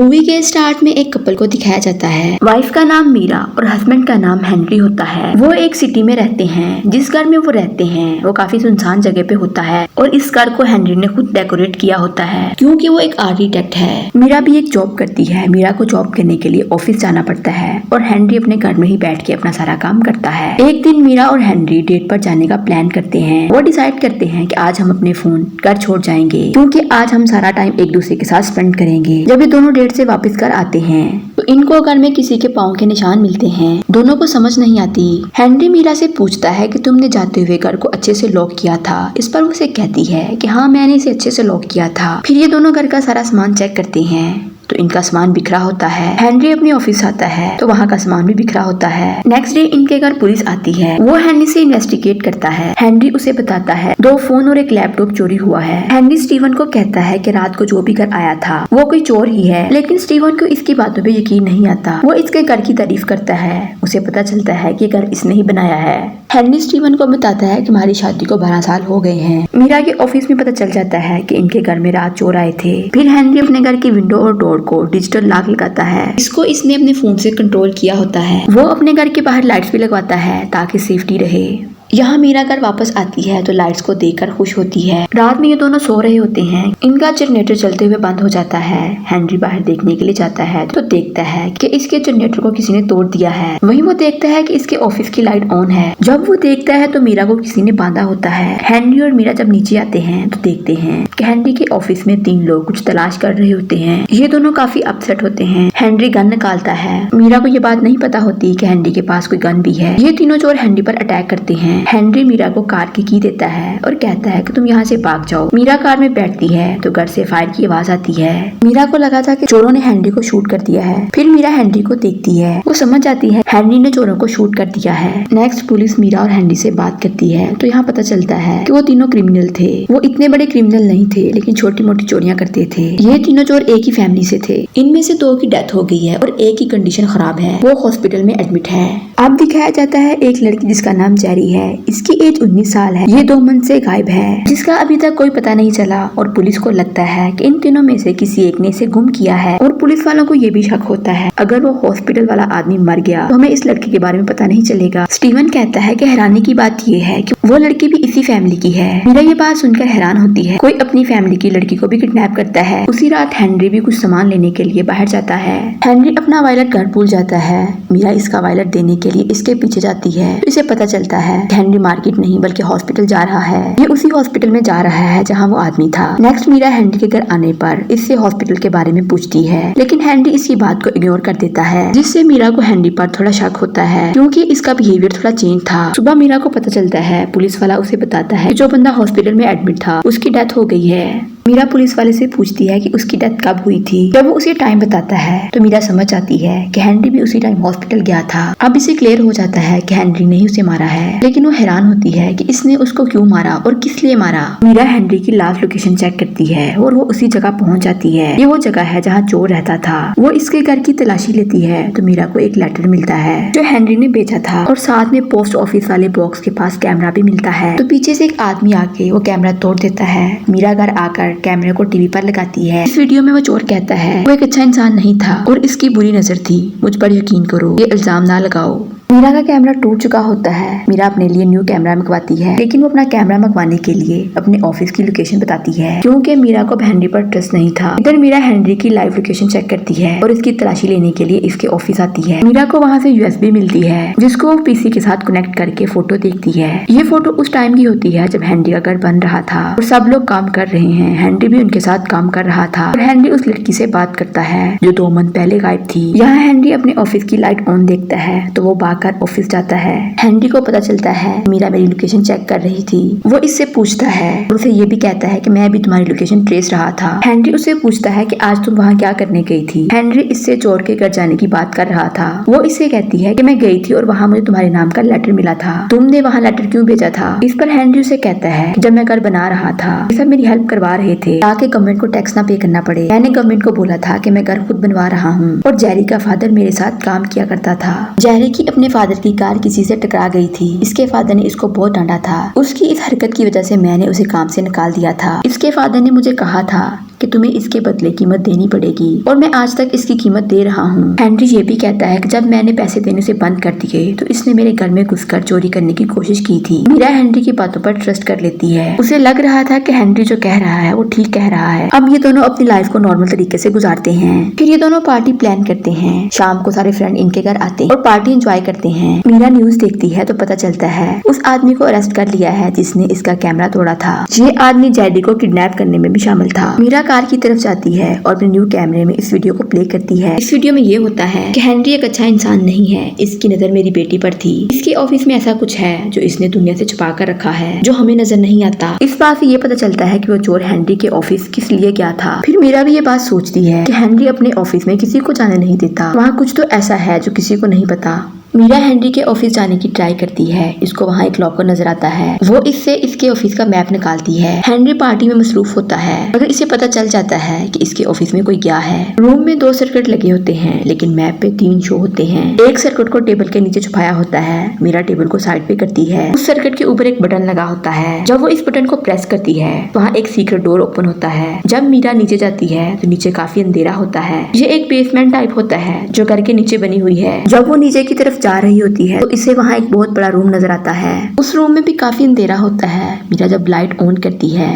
Movie के start में एक कपल को दिखाया जाता है। वाइफ का नाम मीरा और हस्बैंड का नाम हेनरी होता है। वो एक सिटी में रहते हैं। जिस घर में वो रहते हैं वो काफी सुनसान जगह पे होता है और इस घर को हेनरी ने खुद डेकोरेट किया होता है क्योंकि वो एक आर्किटेक्ट है। मीरा भी एक जॉब करती है। मीरा को जॉब करने के लिए ऑफिस जाना पड़ता है और हेनरी अपने घर में ही बैठ के अपना सारा काम करता है। एक दिन मीरा और हेनरी डेट पर जाने का प्लान करते हैं। वो डिसाइड करते हैं कि आज हम अपने फोन घर छोड़ जाएंगे क्योंकि आज हम सारा टाइम एक दूसरे के साथ स्पेंड करेंगे। जब ये दोनों डेट से वापस घर आते हैं तो इनको घर में किसी के पाँव के निशान मिलते हैं। दोनों को समझ नहीं आती। हेनरी मीरा से पूछता है कि तुमने जाते हुए घर को अच्छे से लॉक किया था। इस पर वो उसे कहती है कि हाँ मैंने इसे अच्छे से लॉक किया था। फिर ये दोनों घर का सारा सामान चेक करते हैं तो इनका सामान बिखरा होता है। हेनरी अपने ऑफिस आता है तो वहाँ का सामान भी बिखरा होता है। नेक्स्ट डे इनके घर पुलिस आती है। वो हेनरी से इन्वेस्टिगेट करता है। हेनरी उसे बताता है 2 फोन और एक लैपटॉप चोरी हुआ है। हेनरी स्टीवन को कहता है कि रात को जो भी घर आया था वो कोई चोर ही है, लेकिन स्टीवन को इसकी बातों पे यकीन नहीं आता। वो इसके घर की तारीफ करता है। उसे पता चलता है कि घर इसने ही बनाया है। हेनरी स्टीवन को बताता है कि हमारी शादी को 12 साल हो गए हैं। मीरा के ऑफिस में पता चल जाता है कि इनके घर में रात चोर आए थे। फिर हेनरी अपने घर की विंडो और डोर को डिजिटल लॉक लगाता है। इसको इसने अपने फोन से कंट्रोल किया होता है। वो अपने घर के बाहर लाइट्स भी लगवाता है ताकि सेफ्टी रहे। यहाँ मीरा घर वापस आती है तो लाइट्स को देखकर खुश होती है। रात में ये दोनों सो रहे होते हैं। इनका जनरेटर चलते हुए बंद हो जाता है। हेनरी बाहर देखने के लिए जाता है तो देखता है कि इसके जनरेटर को किसी ने तोड़ दिया है। वहीं वो देखता है कि इसके ऑफिस की लाइट ऑन है। जब वो देखता है तो मीरा को किसी ने बांधा होता है। हेनरी और मीरा जब नीचे आते हैं तो देखते हैं कि हेनरी के ऑफिस में 3 लोग कुछ तलाश कर रहे होते हैं। ये दोनों काफी अपसेट होते हैं। हेनरी गन निकालता है। मीरा को ये बात नहीं पता होती कि हेनरी के पास कोई गन भी है। ये तीनों चोर हेनरी पर अटैक करते हैं। हेनरी मीरा को कार की देता है और कहता है कि तुम यहाँ से भाग जाओ। मीरा कार में बैठती है तो घर से फायर की आवाज आती है। मीरा को लगा था कि चोरों ने हेनरी को शूट कर दिया है। फिर मीरा हेनरी को देखती है। वो समझ जाती है हेनरी ने चोरों को शूट कर दिया है। नेक्स्ट पुलिस मीरा और हेनरी से बात करती है तो यहाँ पता चलता है कि वो तीनों क्रिमिनल थे। वो इतने बड़े क्रिमिनल नहीं थे लेकिन छोटी मोटी चोरियां करते थे। ये तीनों चोर एक ही फैमिली से थे। इनमें से 2 की डेथ हो गई है और एक की कंडीशन खराब है। वो हॉस्पिटल में एडमिट है। अब दिखाया जाता है एक लड़की जिसका नाम जेरी है। इसकी एज 19 साल है। ये 2 मंथ से गायब है जिसका अभी तक कोई पता नहीं चला और पुलिस को लगता है कि इन तीनों में से किसी एक ने इसे गुम किया है। और पुलिस वालों को ये भी शक होता है अगर वो हॉस्पिटल वाला आदमी मर गया तो हमें इस लड़की के बारे में पता नहीं चलेगा। स्टीवन कहता है कि हैरानी की बात ये है कि वो लड़की भी इसी फैमिली की है। मीरा ये बात सुनकर हैरान होती है। कोई अपनी फैमिली की लड़की को भी किडनैप करता है। उसी रात हेनरी भी कुछ सामान लेने के लिए बाहर जाता है। हेनरी अपना वॉलेट घर भूल जाता है। मीरा इसका वॉलेट देने के लिए इसके पीछे जाती है तो इसे पता चलता है हेनरी मार्केट नहीं बल्कि हॉस्पिटल जा रहा है। ये उसी हॉस्पिटल में जा रहा है जहाँ वो आदमी था। नेक्स्ट मीरा हेनरी के घर आने पर इससे हॉस्पिटल के बारे में पूछती है लेकिन हेनरी इसकी बात को इग्नोर कर देता है जिससे मीरा को हेनरी पर थोड़ा शक होता है क्योंकि इसका बिहेवियर थोड़ा चेंज था। सुबह मीरा को पता चलता है। पुलिस वाला उसे बताता है जो बंदा हॉस्पिटल में एडमिट था उसकी डेथ हो गई है। मीरा पुलिस वाले से पूछती है कि उसकी डेथ कब हुई थी। जब वो उसे टाइम बताता है तो मीरा समझ जाती है कि हेनरी भी उसी टाइम हॉस्पिटल गया था। अब इसे क्लियर हो जाता है कि हेनरी ने ही उसे मारा है लेकिन वो हैरान होती है कि इसने उसको क्यों मारा और किस लिए मारा। मीरा हेनरी की लास्ट लोकेशन चेक करती है और वो उसी जगह पहुंच जाती है। ये वो जगह है जहाँ चोर रहता था। वो इसके घर की तलाशी लेती है तो मीरा को एक लेटर मिलता है जो हेनरी ने भेजा था और साथ में पोस्ट ऑफिस वाले बॉक्स के पास कैमरा भी मिलता है। तो पीछे से एक आदमी आके वो कैमरा तोड़ देता है। मीरा घर आकर कैमरे को टीवी पर लगाती है। इस वीडियो में वो चोर कहता है वो एक अच्छा इंसान नहीं था और इसकी बुरी नजर थी। मुझ पर यकीन करो, ये इल्जाम ना लगाओ। मीरा का कैमरा टूट चुका होता है। मीरा अपने लिए न्यू कैमरा मंगवाती है लेकिन वो अपना कैमरा मंगवाने के लिए अपने ऑफिस की लोकेशन बताती है क्योंकि मीरा को हेनरी पर ट्रस्ट नहीं था। इधर मीरा हेनरी की लाइव लोकेशन चेक करती है और इसकी तलाशी लेने के लिए इसके ऑफिस आती है। मीरा को वहाँ से यूएसबी मिलती है जिसको वो पीसी के साथ कनेक्ट करके फोटो देखती है। ये फोटो उस टाइम की होती है जब हेनरी का घर बन रहा था और सब लोग काम कर रहे हैं। हेनरी भी उनके साथ काम कर रहा था और हेनरी उस लड़की से बात करता है जो 2 मंथ पहले गायब थी। यहाँ हेनरी अपने ऑफिस की लाइट ऑन देखता है तो वो भागकर ऑफिस जाता है। हेनरी को पता चलता है मीरा मेरी लोकेशन चेक कर रही थी। वो इससे पूछता है और उसे ये भी कहता है कि मैं भी तुम्हारी लोकेशन ट्रेस रहा था। हेनरी उससे पूछता है कि आज तुम वहाँ क्या करने गई थी। हेनरी इससे चोर के घर जाने की बात कर रहा था। वो इससे कहती है कि मैं गई थी और वहाँ मुझे तुम्हारे नाम का लेटर मिला था। तुमने वहाँ लेटर क्यों भेजा था। इस पर हेनरी उसे कहता है जब मैं घर बना रहा था ये सब मेरी हेल्प करवा रहे थे ताकि गवर्नमेंट को टैक्स ना पे करना पड़े। मैंने गवर्नमेंट को बोला था कि मैं घर खुद बनवा रहा हूँ और जेरी का फादर मेरे साथ काम किया करता था। जेरी की अपने फादर की कार किसी से टकरा गई थी। इसके फादर ने इसको बहुत डांटा था। उसकी इस हरकत की वजह से मैंने उसे काम से निकाल दिया था। इसके फादर ने मुझे कहा था कि तुम्हें इसके बदले कीमत देनी पड़ेगी और मैं आज तक इसकी कीमत दे रहा हूँ। हेनरी ये भी कहता है कि जब मैंने पैसे देने से बंद कर दिए तो इसने मेरे घर में घुसकर चोरी करने की कोशिश की थी। मीरा हेनरी की बातों पर ट्रस्ट कर लेती है। उसे लग रहा था कि हेनरी जो कह रहा है वो ठीक कह रहा है। अब ये दोनों अपनी लाइफ को नॉर्मल तरीके से गुजारते हैं। फिर ये दोनों पार्टी प्लान करते हैं। शाम को सारे फ्रेंड इनके घर आते हैं और पार्टी एंजॉय करते हैं। मीरा न्यूज देखती है तो पता चलता है उस आदमी को अरेस्ट कर लिया है जिसने इसका कैमरा तोड़ा था। ये आदमी जैडी को किडनैप करने में भी शामिल था। मीरा कार की तरफ जाती है और अपने न्यू कैमरे में इस वीडियो को प्ले करती है। इस वीडियो में ये होता है कि हेनरी एक अच्छा इंसान नहीं है। इसकी नजर मेरी बेटी पर थी। इसके ऑफिस में ऐसा कुछ है जो इसने दुनिया से छुपा कर रखा है, जो हमें नजर नहीं आता। इस बात से ये पता चलता है कि वो चोर हेनरी के ऑफिस किस लिए गया था। फिर मीरा भी ये बात सोचती है कि हेनरी अपने ऑफिस में किसी को जाने नहीं देता। वहाँ कुछ तो ऐसा है जो किसी को नहीं पता। मीरा हेनरी के ऑफिस जाने की ट्राई करती है। इसको वहाँ एक लॉकर नजर आता है। वो इससे इसके ऑफिस का मैप निकालती है। हेनरी पार्टी में मसरूफ होता है मगर इसे पता चल जाता है कि इसके ऑफिस में कोई गया है। रूम में 2 सर्किट लगे होते हैं लेकिन मैप पे 3 शो होते हैं। एक सर्किट को टेबल के नीचे छुपाया होता है। मीरा टेबल को साइड पे करती है। उस सर्किट के ऊपर एक बटन लगा होता है। जब वो इस बटन को प्रेस करती है वहाँ एक सीक्रेट डोर ओपन होता है। जब मीरा नीचे जाती है तो नीचे काफी अंधेरा होता है। ये एक बेसमेंट टाइप होता है जो घर के नीचे बनी हुई है। जब वो नीचे की तरफ जा रही होती है तो इसे वहाँ एक बहुत बड़ा रूम नजर आता है। उस रूम में भी काफी अंधेरा होता है। मीरा जब लाइट ऑन करती है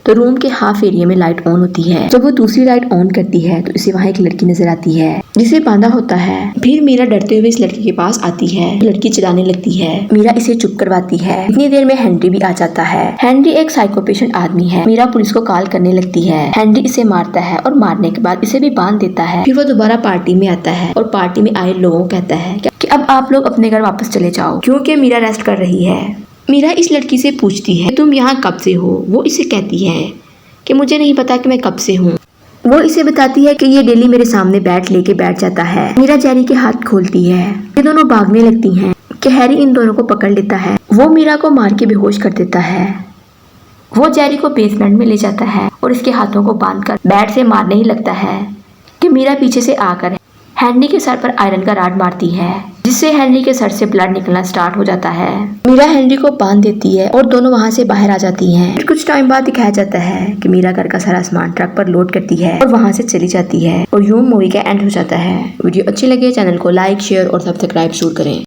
तो रूम के हाफ एरिया में लाइट ऑन होती है। जब वो दूसरी लाइट ऑन करती है तो इसे वहाँ एक लड़की नजर आती है जिसे बांधा होता है। फिर मीरा डरते हुए इस लड़की के पास आती है। लड़की चिल्लाने लगती है। मीरा इसे चुप करवाती है। इतनी देर में हेनरी भी आ जाता है। हेनरी एक साइको पेशेंट आदमी है। मीरा पुलिस को कॉल करने लगती है। हेनरी इसे मारता है और मारने के बाद इसे भी बांध देता है। फिर वो दोबारा पार्टी में आता है और पार्टी में आए लोगों को कहता है कि अब आप लोग अपने घर वापस चले जाओ क्योंकि मीरा रेस्ट कर रही है। मीरा इस लड़की से पूछती है तुम यहाँ कब से हो। वो इसे कहती है कि मुझे नहीं पता कि मैं कब से हूँ। वो इसे बताती है कि ये डेली मेरे सामने बैट लेके बैठ जाता है। मीरा जेरी के हाथ खोलती है। ये दोनों भागने लगती हैं कि हैरी इन दोनों को पकड़ लेता है। वो मीरा को मार के बेहोश कर देता है। वो जेरी को बेसमेंट में ले जाता है और इसके हाथों को बांधकर बैट से मारने ही लगता है कि मीरा पीछे से आकर हेनरी के सर पर आयरन का रॉड मारती है जिससे हेनरी के सर से ब्लड निकलना स्टार्ट हो जाता है। मीरा हेनरी को बांध देती है और दोनों वहाँ से बाहर आ जाती हैं। फिर कुछ टाइम बाद दिखाया जाता है कि मीरा घर का सारा सामान ट्रक पर लोड करती है और वहाँ से चली जाती है और यूं मूवी का एंड हो जाता है। वीडियो अच्छी लगे चैनल को लाइक शेयर और सब्सक्राइब जरूर करें।